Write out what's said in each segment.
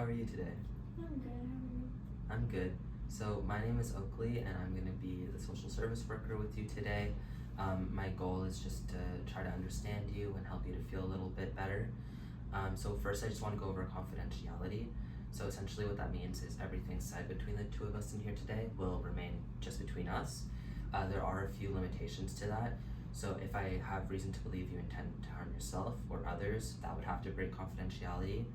How are you today? I'm good, how are you? I'm good. So my name is Oakley and I'm going to be the social service worker with you today. My goal is just to try to understand you and help you to feel a little bit better. So first I just want to go over confidentiality. So essentially what that means is everything said between the two of us in here today will remain just between us. There are a few limitations to that. So if I have reason to believe you intend to harm yourself or others, that would have to break confidentiality.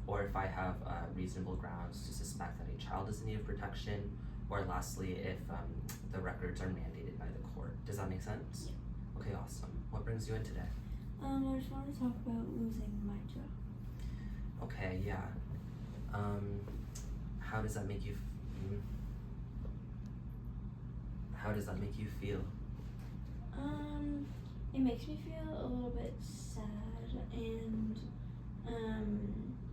Or if I have reasonable grounds to suspect that a child is in need of protection, or lastly, if the records are mandated by the court. Does that make sense? Yeah. Okay, awesome. What brings you in today? I just want to talk about losing my job. Okay, yeah. How does that make you how does that make you feel? It makes me feel a little bit sad and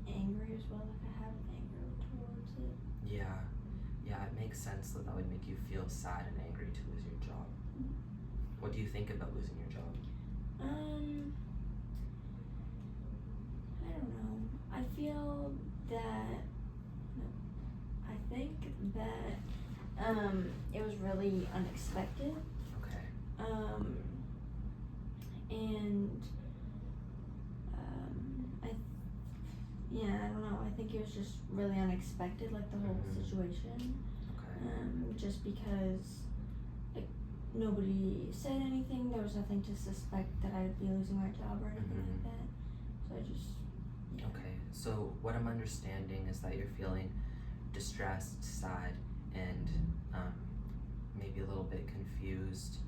angry as well. Like I have anger towards it. Yeah, it makes sense that that would make you feel sad and angry to lose your job. What do you think about losing your job? I don't know. I feel that I think that it was really unexpected. Okay. And I don't know. I think it was just really unexpected, like the whole situation. Okay. Just because like nobody said anything, there was nothing to suspect that I'd be losing my job or anything like that. So I just Okay. So what I'm understanding is that you're feeling distressed, sad, and maybe a little bit confused.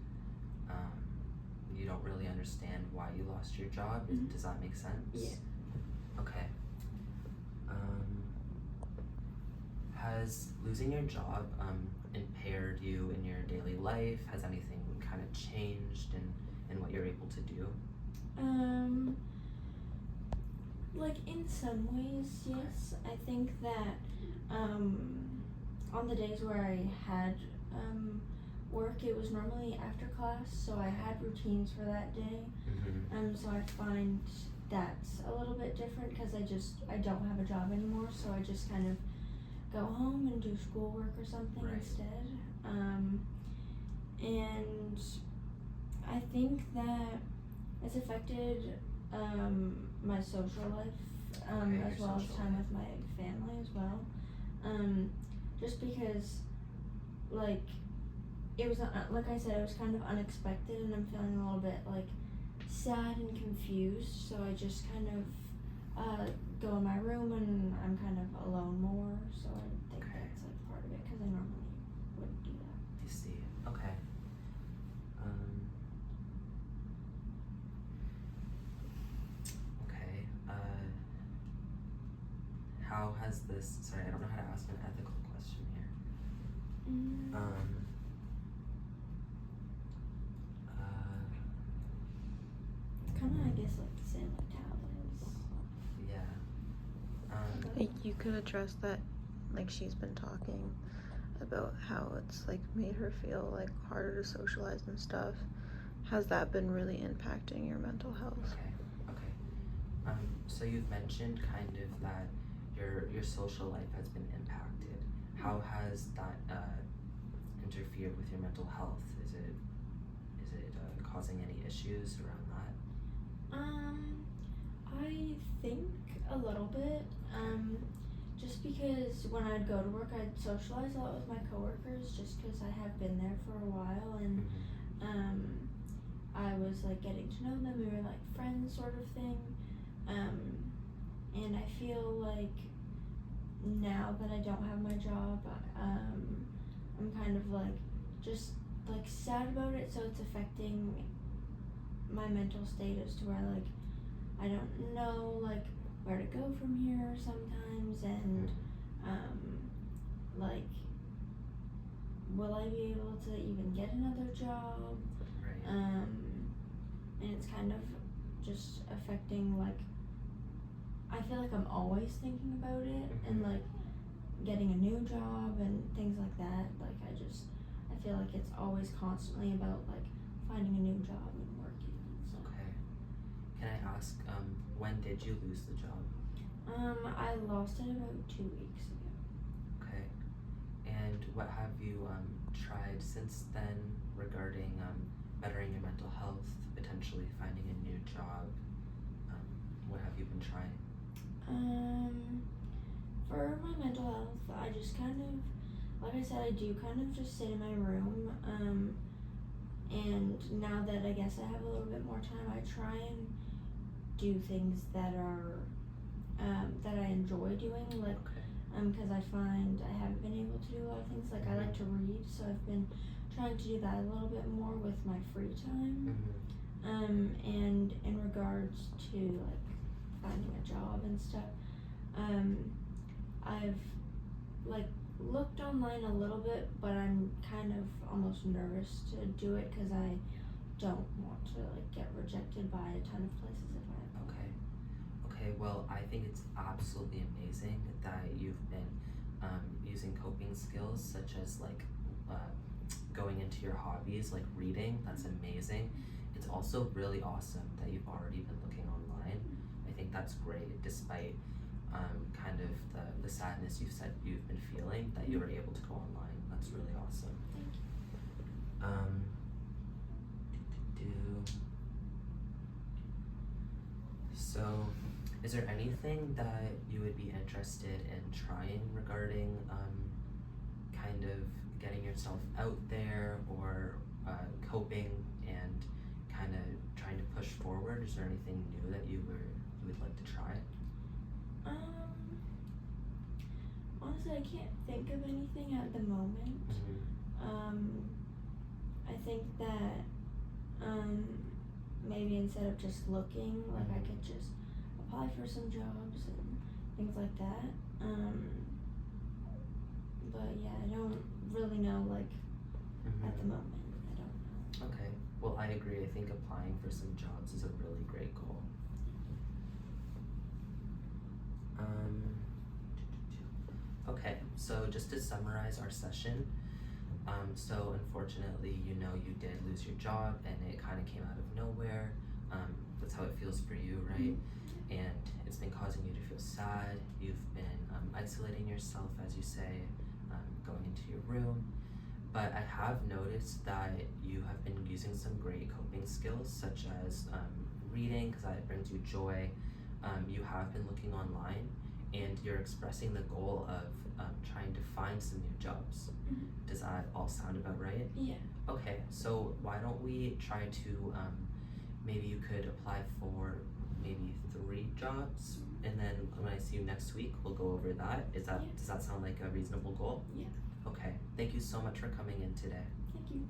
You don't really understand why you lost your job. Does that make sense? Yeah. Okay. Has losing your job impaired you in your daily life? Has anything kind of changed in what you're able to do? Like in some ways, yes. I think that on the days where I had work, it was normally after class, so I had routines for that day. So I find that's a little bit different because I don't have a job anymore, so I just kind of go home and do schoolwork or something instead. And I think that it's affected my social life as well as time with my family as well. Just because like it was like I said, it was kind of unexpected, and I'm feeling a little bit like sad and confused. So I just kind of go in my room and I'm kind of alone more. So I think that's like part of it because I normally wouldn't do that. I see. Okay. Okay. How has this? Sorry, I don't know how to ask an ethical question here. Kind of, I guess, like the same like how it is. Yeah. You could address that, like she's been talking about how it's like made her feel like harder to socialize and stuff. Has that been really impacting your mental health? Okay. So you've mentioned kind of that your social life has been impacted. How has that interfered with your mental health? Is it causing any issues around that? I think a little bit. Just because when I'd go to work, I'd socialize a lot with my coworkers, just because I have been there for a while, and I was like getting to know them. We were like friends, sort of thing. And I feel like now that I don't have my job, I'm kind of like just like sad about it. So it's affecting my mental state as to where like I don't know like where to go from here sometimes, and like will I be able to even get another job? And it's kind of just affecting like I feel like I'm always thinking about it and like getting a new job and things like that. Like I feel like it's always constantly about like finding a new job and working. So. Okay. Can I ask, when did you lose the job? I lost it about 2 weeks ago. Okay. And what have you tried since then regarding bettering your mental health, potentially finding a new job? What have you been trying? For my mental health, I just kind of, like I said, I do kind of just sit in my room. And now that I guess I have a little bit more time, I try and do things that are that I enjoy doing, like because I find I haven't been able to do a lot of things. Like I like to read, so I've been trying to do that a little bit more with my free time. And in regards to like finding a job and stuff, I've like looked online a little bit, but I'm kind of almost nervous to do it because I don't want to like get rejected by a ton of places if I apply. Okay, well, I think it's absolutely amazing that you've been using coping skills such as like going into your hobbies like reading. That's amazing. It's also really awesome that you've already been looking online. I think that's great despite kind of the sadness you've said you've been feeling, that you were able to go online. That's really awesome. Thank you. So, is there anything that you would be interested in trying regarding kind of getting yourself out there or coping and kind of trying to push forward? Is there anything new that you would like to try? Honestly, I can't think of anything at the moment. I think that maybe instead of just looking, like I could just apply for some jobs and things like that. But yeah, I don't really know, like at the moment, I don't know. Okay, well, I agree. I think applying for some jobs is a really great goal. Okay, so just to summarize our session, so unfortunately, you did lose your job and it kind of came out of nowhere. That's how it feels for you, right? And it's been causing you to feel sad. You've been isolating yourself, as you say, going into your room. But I have noticed that you have been using some great coping skills, such as reading, because that brings you joy. You have been looking online, and you're expressing the goal of trying to find some new jobs. Does that all sound about right? Yeah. Okay, so why don't we try to, maybe you could apply for maybe 3 jobs, and then when I see you next week, we'll go over that. Does that sound like a reasonable goal? Yeah. Okay, thank you so much for coming in today. Thank you.